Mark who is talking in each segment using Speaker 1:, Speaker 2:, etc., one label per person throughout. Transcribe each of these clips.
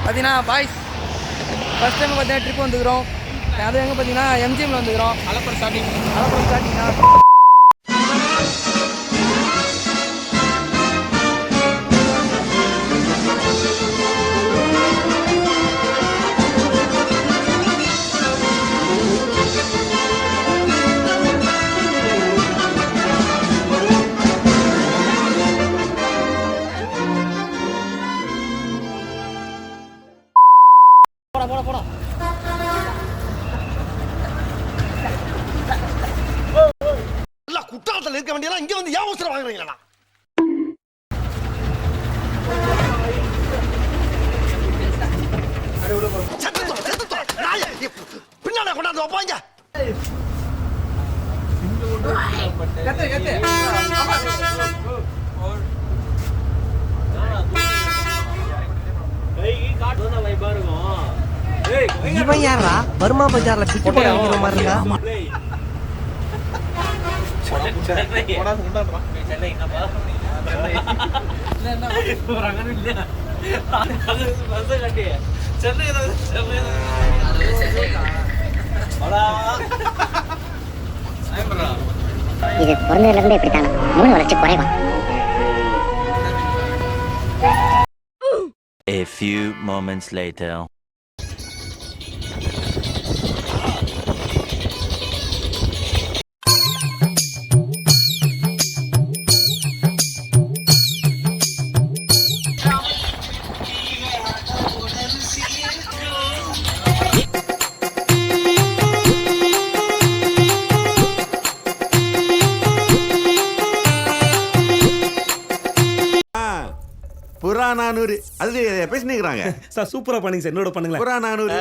Speaker 1: பார்த்தீங்கன்னா boys first time பார்த்தீங்கன்னா trip வந்துக்கிறோம். அது எங்கே பார்த்தீங்கன்னா எம்ஜிஎம்மில் வந்துக்கிறோம். அலப்புறம் ஸ்டார்டிங் போடா குற்றாலத்தில் இருக்க வேண்டியதெல்லாம் இங்க வந்து ஏன் அவசரம் வாங்குறீங்களா? பின்னால கொண்டாந்து வைப்பாங்க.
Speaker 2: இவன் யாரா பர்மா பஜார்ல பிச்சு போட வைக்கிற மாதிரி இருக்கா?
Speaker 3: இது பிறந்ததுல இருந்து இப்படித்தான் மூணு வளர்ச்சி குறைவா.
Speaker 4: A few moments later.
Speaker 5: Purananuru அது பேசிக்கிறாங்க
Speaker 6: சார். சூப்பரா பண்ணீங்க சார். என்னோட பண்ணுங்களேன்.
Speaker 5: புறநானூறு.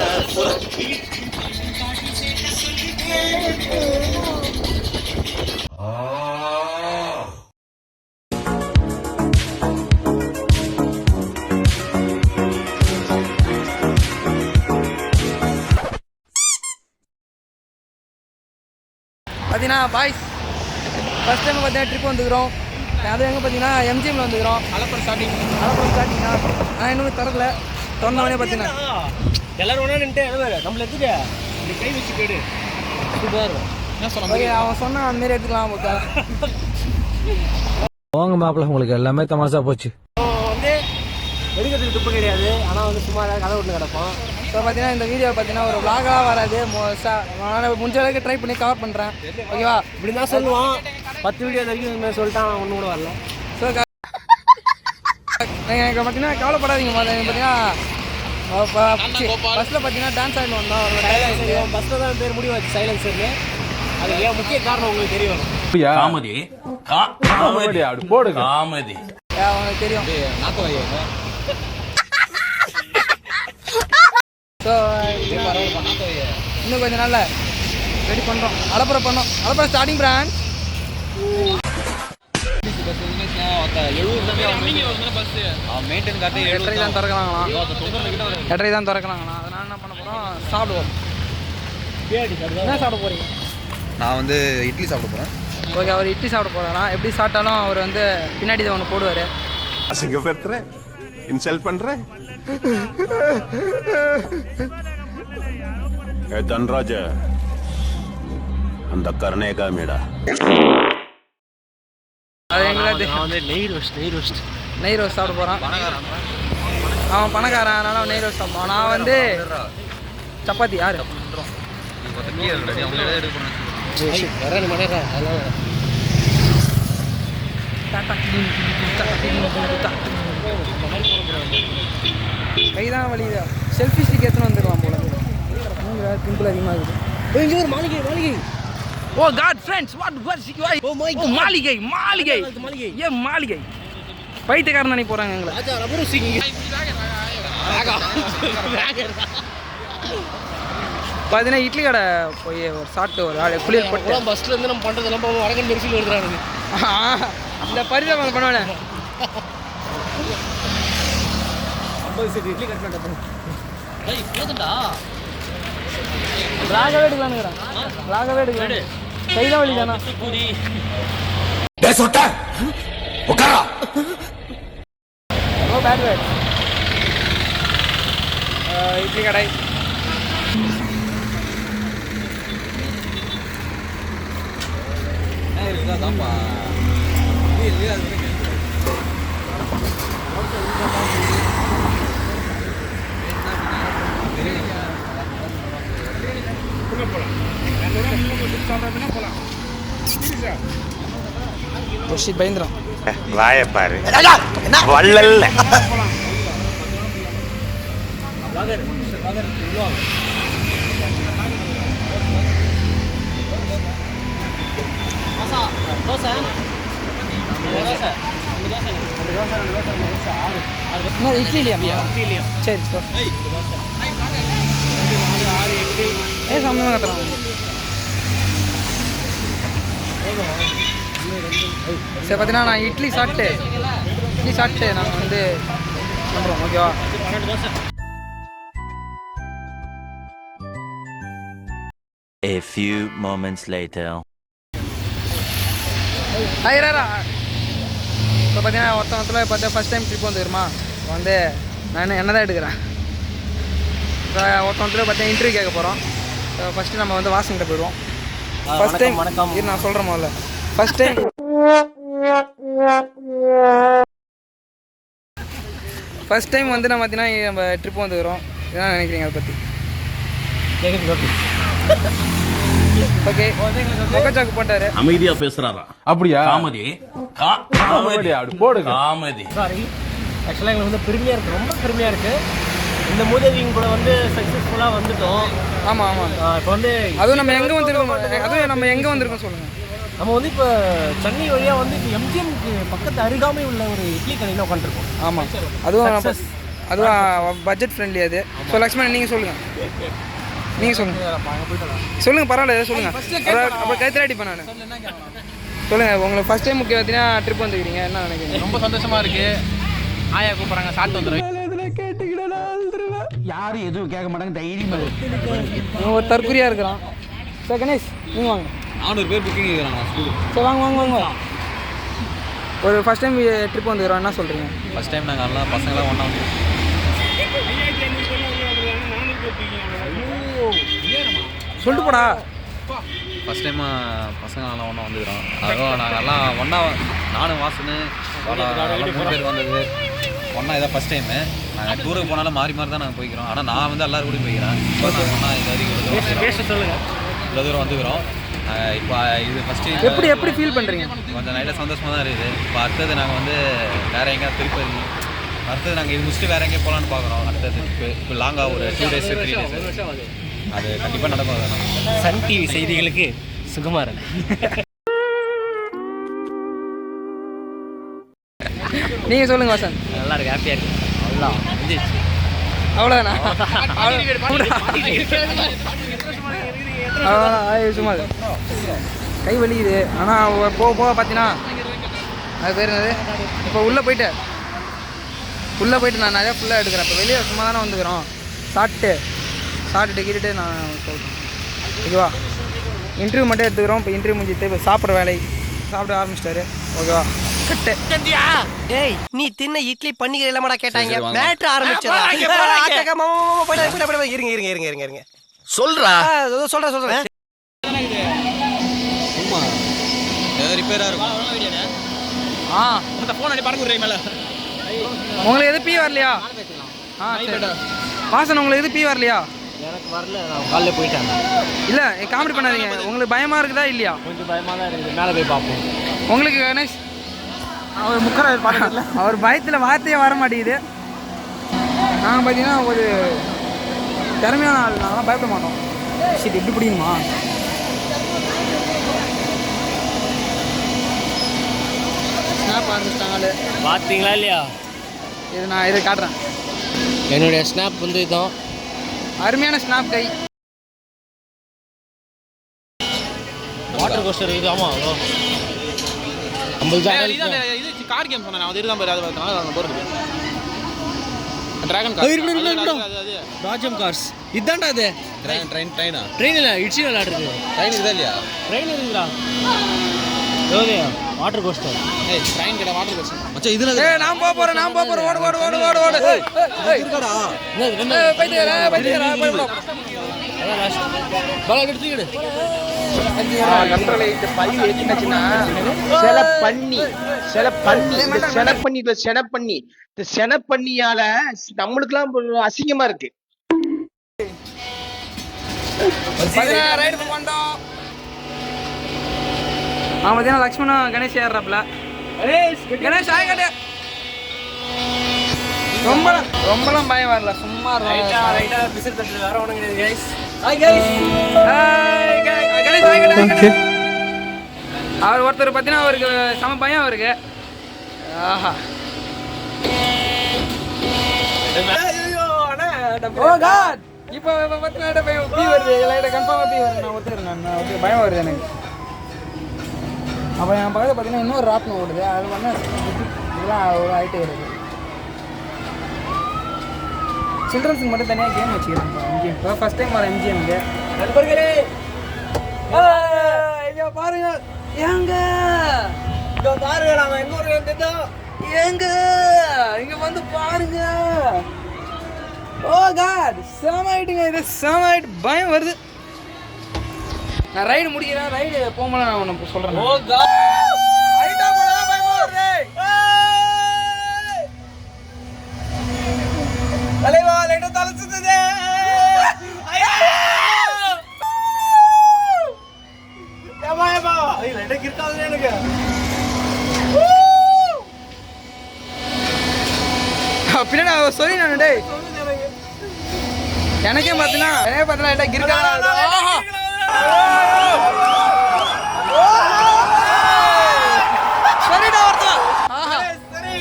Speaker 1: பார்த்தீங்கன்னா பாய்ஸ் ஃபஸ்ட் டைம் பார்த்தீங்கன்னா ட்ரிப் வந்துக்கிறோம். அது எங்கே பார்த்தீங்கன்னா எம்ஜிஎம்மில் வந்துக்கிறோம். அலப்புறம் ஸ்டார்டிங் ஆனால் இன்னும் திறக்கல. திறந்தவனே பார்த்தீங்கன்னா
Speaker 2: எல்லாரும் ஒன்றா நின்றுட்டு நம்மள எடுத்துட்டு கை வச்சு போயிடு.
Speaker 1: ஓகே, அவன் சொன்னான் அந்தமாரி எடுத்துக்கலாம். ஓகே
Speaker 7: வாங்க மாப்பிள்ள, உங்களுக்கு எல்லாமே தமாஷா போச்சு.
Speaker 2: வந்து எடுக்கிறதுக்கு துப்பு கிடையாது, ஆனால் வந்து சும்மா கதை விட்டு கிடப்போம்.
Speaker 1: ஸோ பார்த்தீங்கன்னா இந்த வீடியோ பார்த்தீங்கன்னா ஒரு vlog-ஆ வராது. நான் முடிஞ்ச அளவுக்கு ட்ரை பண்ணி கவர் பண்ணுறேன். ஓகேவா?
Speaker 2: இப்படி தான் சொல்லுவான். 10 வீடியோ வரைக்கும் இந்த மாதிரி சொல்லிட்டான், ஒன்று கூட வரல.
Speaker 1: ஸோ எனக்கு பார்த்தீங்கன்னா கவலைப்படாதீங்க. பார்த்தீங்கன்னா பஸ்ஸில் பார்த்தீங்கன்னா டான்ஸ் ஆடிட்டு வந்தோம். ஒரு
Speaker 2: பஸ்ஸில் தான் பேர் முடிவாச்சு சைலன்சர்னு. அது ஏன் முக்கிய காரணம் உங்களுக்கு தெரியும்.
Speaker 4: Comedy. Comedy.
Speaker 1: அவங்களுக்கு தெரியும். ஸோ இன்னும் கொஞ்சம் நாளில் ரெடி பண்ணுறோம். அலப்புறம் ஸ்டார்டிங் பிராண்ட். எட்டரை தான் திறக்கிறாங்கண்ணா. அதனால் என்ன பண்ண போகிறோம், சாப்பிடுவோம். என்ன சாப்பிட போகிறீங்க?
Speaker 8: நான் வந்து இட்லி சாப்பிட போகிறேன்.
Speaker 1: ஓகே, அவர் இட்லி சாப்பிட போகிறாரா? எப்படி சாப்பிட்டாலும் அவர் வந்து பின்னாடி தான் ஒன்று போடுவார்.
Speaker 5: அசிங்கப்படுத்துறேன், இன்சல்ட் பண்றேன். தன்ராஜ அந்த கர்ணேகா மேடா
Speaker 1: அது எங்களுக்கு
Speaker 2: வந்து நெய் ரோஸ்ட்
Speaker 1: சாப்பிட போகிறான். அவன் பணக்காரன், அதனால அவன் நெய் ரோஸ்ட் சாப்பிடுவான். நான் வந்து சப்பாத்தி. யார் கைதான் வலிதா. செல்ஃபி ஸ்டிக் எடுத்துன்னு வந்துடலாம் போல. பிம்பிள் அதிகமாக இருக்குது.
Speaker 2: ஒரு மாளிகை.
Speaker 1: ஓ காட் ஃப்ரெண்ட்ஸ், மாளிகை. ஏன் மாளிகை? பைத்தியக்காரன் நினைக்க போகிறாங்க எங்களை. பார்த்தீங்கன்னா இட்லி கடை போய் ஒரு சாப்பிட்டு ஒரு ஆள் குளியல் போட்டு
Speaker 2: பஸ்ஸில் இருந்து நம்ம பண்ணுறதெல்லாம் வடக்கன் பெருசில் எழுதுறாங்க.
Speaker 1: இந்த பரிதாபம் பண்ணுவேன்.
Speaker 2: 50 செட் இட்லி கட் பண்ணிட்டேன்.
Speaker 1: ராகவே எடுக்கலான்னு கைதான் வலி தானா? No bad word. இட்லி கடை. பயந்துடும்.
Speaker 5: வாய பாரு வள்ளல்ல
Speaker 1: இட்லி இல்லையா? சரி ஏன் சம்பளமாக கத்துறாங்க? சரி பார்த்தீங்கன்னா நான் இட்லி சாப்பிட்டு நாங்கள் வந்து பண்ணுறோம். ஓகேவா?
Speaker 4: A few moments later.
Speaker 1: ஐயரா இப்போ பார்த்தீங்கன்னா ஒருத்தவத்தில் பார்த்தா ஃபஸ்ட் டைம் ட்ரிப் வந்துருமா வந்து நான் என்ன தான் எடுக்கிறேன். இப்போ ஒருத்தவத்தில் பார்த்தா இன்டர்வியூ கேட்க போகிறோம். ஃபஸ்ட்டு நம்ம வந்து வாசன்கிட்ட போயிடுவோம். ஃபஸ்ட் டைம் இது நான் சொல்கிறேன் முதல்ல. ஃபஸ்ட் டைம் வந்து நான் பார்த்தீங்கன்னா நம்ம ட்ரிப் வந்துக்கிறோம். என்ன நினைக்கிறீங்க அதை பற்றி? ஓகே, முகச்சாக்கு போட்டாரு.
Speaker 9: அமைதியா பேசுறாரா? அப்படியா? காமெடி அப்படி போடு. காமெடி.
Speaker 2: சாரி, ஆக்சுவலாக எங்களுக்கு வந்து பெருமையாக இருக்குது, ரொம்ப பெருமையாக இருக்குது. இந்த மூதேவிங்க கூட வந்து சக்ஸஸ்ஃபுல்லாக வந்துட்டோம்.
Speaker 1: ஆமாம்.
Speaker 2: இப்போ வந்து
Speaker 1: அதுவும் நம்ம எங்கே வந்திருக்கோம் சொல்லுங்கள்.
Speaker 2: நம்ம வந்து இப்போ சென்னை வழியாக வந்து இப்போ எம்ஜிஎம்க்கு பக்கத்து அருகாமை உள்ள ஒரு இட்லி கடையில் உட்காந்துருக்கோம்.
Speaker 1: ஆமாம், அதுவும் பட்ஜெட் ஃப்ரெண்ட்லி அது. ஸோ லக்ஷ்மணன் நீங்கள் சொல்லுங்கள். பரவாயில்ல, எதாவது சொல்லுங்கள். அப்புறம் கைத்தராடி பண்ண சொல்லுங்கள். உங்களுக்கு ஃபஸ்ட் டைம் முக்கியம் பார்த்தீங்கன்னா ட்ரிப் வந்துக்கிறீங்க, என்ன நினைக்கிறீங்க?
Speaker 2: ரொம்ப சந்தோஷமாக இருக்குது. ஆயா கூப்பிட்றாங்க, சாப்பிட்டு வந்துடுறேன்.
Speaker 9: யாரும் எதுவும் கேட்க மாட்டாங்க, தைரியமா
Speaker 1: ஒரு தற்குறியாக இருக்கிறான். சார் கணேஷ் நீங்கள் வாங்க.
Speaker 8: 400 பேர் புக்கிங் இருக்கிறாங்க ஸ்கூலுக்கு.
Speaker 1: சரி வாங்க. ஒரு ஃபஸ்ட் டைம் ட்ரிப் வந்துக்கிறோம், என்ன சொல்கிறீங்க?
Speaker 8: ஃபஸ்ட் டைம் நாங்கள் எல்லாம் பசங்களாம் ஒன்றா வந்து
Speaker 1: சொல்லிட்டு போடா.
Speaker 8: ஃபஸ்ட் டைமாக பசங்களாம் ஒன்றா வந்துக்கிறோம். அதுவும் நாங்கள் எல்லாம் ஒன்றா, நானும் வாசனு எல்லாம் 3 பேர் வந்தது ஒன்றா. இதான் ஃபஸ்ட் டைமு. நாங்கள் டூருக்கு போனாலும் மாறி தான் நாங்கள் போய்க்கிறோம். ஆனால் நான் வந்து எல்லோரும் கூட போய்க்கிறேன். இப்போ நாங்கள் ஒன்றா இது வரைக்கும் இவ்வளோ தூரம் வந்துக்கிறோம். இப்போ இது ஃபஸ்ட்டு
Speaker 1: எப்படி ஃபீல் பண்ணுறீங்க?
Speaker 8: கொஞ்சம் நைட்டாக சந்தோஷமாக தான் இருக்குது. இப்போ அடுத்தது நாங்கள் வந்து வேறு எங்கேயா திருப்பதி, அடுத்தது நாங்கள் இது முடிச்சுட்டு வேறு எங்கேயும் போகலான்னு பார்க்குறோம். அடுத்தது இப்போ லாங்காக ஒரு 2 days 3 days அது கண்டிப்பாக நடக்கும்.
Speaker 2: சன் டிவி செய்திகளுக்கு சுகுமாரன்.
Speaker 1: நீங்கள் சொல்லுங்கள் வாசன்.
Speaker 2: நல்லா இருக்கு, ஹாப்பியாக இருக்குது.
Speaker 1: அவ்வளோதானா? சும்மா கை வலிக்குது. ஆனால் போக பார்த்தீங்கன்னா அது பேர் என்னது, இப்போ உள்ளே போயிட்டு நான் நிறையா ஃபுல்லாக எடுக்கிறேன். இப்போ வெளியே சும்மா தானே வந்துக்கிறோம். சாப்பிட்டு கிட்டு நான் சொல்கிறேன். ஓகேவா? இன்டர்வியூ மட்டும் எடுத்துக்கிறோம். இப்போ இன்டர்வியூ முடிஞ்சிட்டு இப்போ சாப்பிட ஆரம்பிச்சிட்டாரு. ஓகேவா?
Speaker 2: ஏய், நீ தின்ன இட்லி பண்ணிக்கிற இல்லமாடா கேட்டாங்க. மேட்ரு ஆரம்பிச்சிடலாம். இருங்க சொல்றேன்.
Speaker 8: சும்மா ஏதாவது ரிப்பேராக இருக்கும்.
Speaker 2: அந்த ஃபோன் அடி பறக்க விடுறீங்க மேலே.
Speaker 1: உங்களுக்கு எது பீ வரலையா? சரி. வாசன் உங்களுக்கு எது பீ வரலையா?
Speaker 2: எனக்கு வரல, நான் காலையில் போயிட்டேன்.
Speaker 1: இல்லை காமெடி பண்ணாதீங்க. உங்களுக்கு பயமாக இருக்குதா இல்லையா?
Speaker 2: கொஞ்சம் பயமாக தான் இருக்குது. மேலே போய் பார்ப்போம்.
Speaker 1: உங்களுக்கு கணேஷ் அவர் முக்கரை பாடல, அவர் பயத்தில் வார்த்தையே வர மாட்டேங்குது. நாங்கள் பார்த்தீங்கன்னா ஒரு திறமையான ஆள், நாங்களாம் பயப்பட மாட்டோம். சரி, எப்படி பிடிக்குமா? ஸ்னாப் ஆரம்பிச்சிட்டாங்க.
Speaker 2: பார்த்தீங்களா இல்லையா?
Speaker 1: நான் இதை காட்டுறேன்.
Speaker 2: என்னுடைய ஸ்னாப் வந்து இதுதான்.
Speaker 1: அருமையான ஸ்னாப் கை.
Speaker 2: வாட்டர் கோஸ்டர் இது. ஆமாம்,
Speaker 9: இது கார் கேம் சொன்னேன். அது தான் பாரு, அது பார்த்தா அங்க போறது டிராகன் கார்.
Speaker 2: ராஜம் கார்ஸ் இதான்டா. அது
Speaker 8: ட்ரெயினா
Speaker 2: ட்ரெயின் இல்லை, இட்ஸி விளையாடுறது.
Speaker 8: ட்ரெயின் இருக்குதா இல்லையா?
Speaker 2: ட்ரெயின் இருக்குதா? Water coaster.
Speaker 1: ஏய் ட்ரெயின் கிட்ட வாட்டர் கோஸ்டர் மச்சான் இதுல ஏய் நான் போறேன் ஓடு ஏய் இருக்கடா போய்டா
Speaker 2: அதான் லாஸ்ட் பால் எடுத்துக்கிடு.
Speaker 1: கண்ட்ரோல் இந்த பை ஏத்தினச்சுனா
Speaker 10: செனப்பண்ணியால நம்மளுக்குலாம் அசிங்கமா இருக்கு.
Speaker 1: ரைட் பண்ணோம். பாத்தீங்கன்னா லக்ஷ்மணா கணேஷ் ஏறாப்ல. கணேஷ் ஆய் கட்டே ரொம்பலாம் பயம் வரல, சும்மா
Speaker 2: ரைட்டா பிசில் தட்டு வேற ஒண்ணும் கிடையாது गाइस.
Speaker 1: ஹாய் கணேஷ் ஆய் கட்டே. அவர் ஒருத்தர் பார்த்தீங்கன்னா அவருக்கு சம பயம் அவருக்கு. ஆஹா ஓ காட் இப்போ பார்த்தீங்கன்னா பீ வருது, லைட்டாக கன்ஃபார்மாக பீ வருது. நான் ஒத்துக்கிறேன், நான் பயம் வருது எனக்கு. அப்போ என் பக்கத்தில் பார்த்தீங்கன்னா இன்னொரு ராட்னம் ஓடுது, அது வந்து இதெல்லாம் ஒரு ஆகிட்டே வருது. சில்ட்ரன்ஸுக்கு மட்டும் தனியாக கேம் வச்சுக்கிறேன். எம்ஜிஎம் இப்போ ஃபஸ்ட் டைம் வர எம்ஜிஎம்க்கு நண்பர்களே ஐயா பாருங்க. ஏங்க இங்கே பாருங்க, நாங்கள் எங்கே ஒரு வந்துட்டோம். ஏங்க இங்கே வந்து பாருங்க. ஓ காட் செமாயிட்டுங்க, இது செமாயிட்டு பயம் வருது. நான் ரைடு முடிக்கிறேன், ரைடு போகும்போது நான் ஒன்று சொல்கிறேன். ஓ காட் ரைட்டாக போனா பயமா வருது. தலைவா லைட்டை தலை சுத்துது. பின்னாடி சொல்லி நான் டேய் எனக்கே பார்த்தீங்கன்னா கிருக்கா சரிடா ஒருத்தா.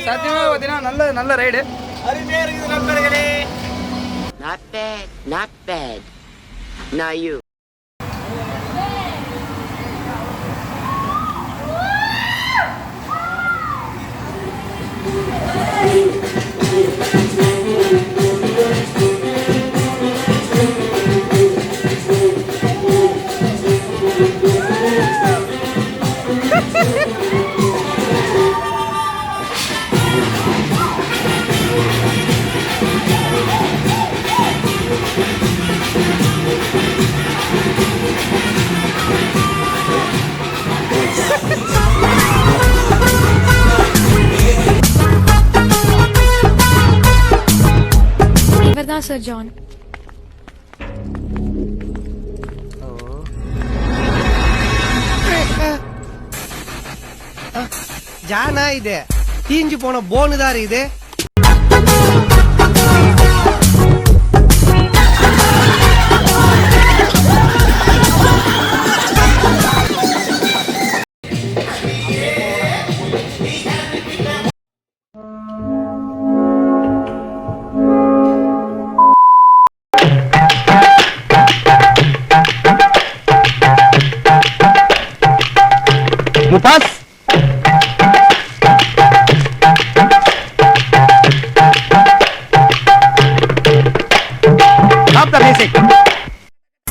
Speaker 1: சத்தியமா பார்த்தீங்கன்னா நல்ல ride.
Speaker 3: Not bad. Now you.
Speaker 11: இவர்தான் சார் ஜான்.
Speaker 10: ஜானா இது தீஞ்சு போன போனுதாரு இது.
Speaker 5: முபாஸ்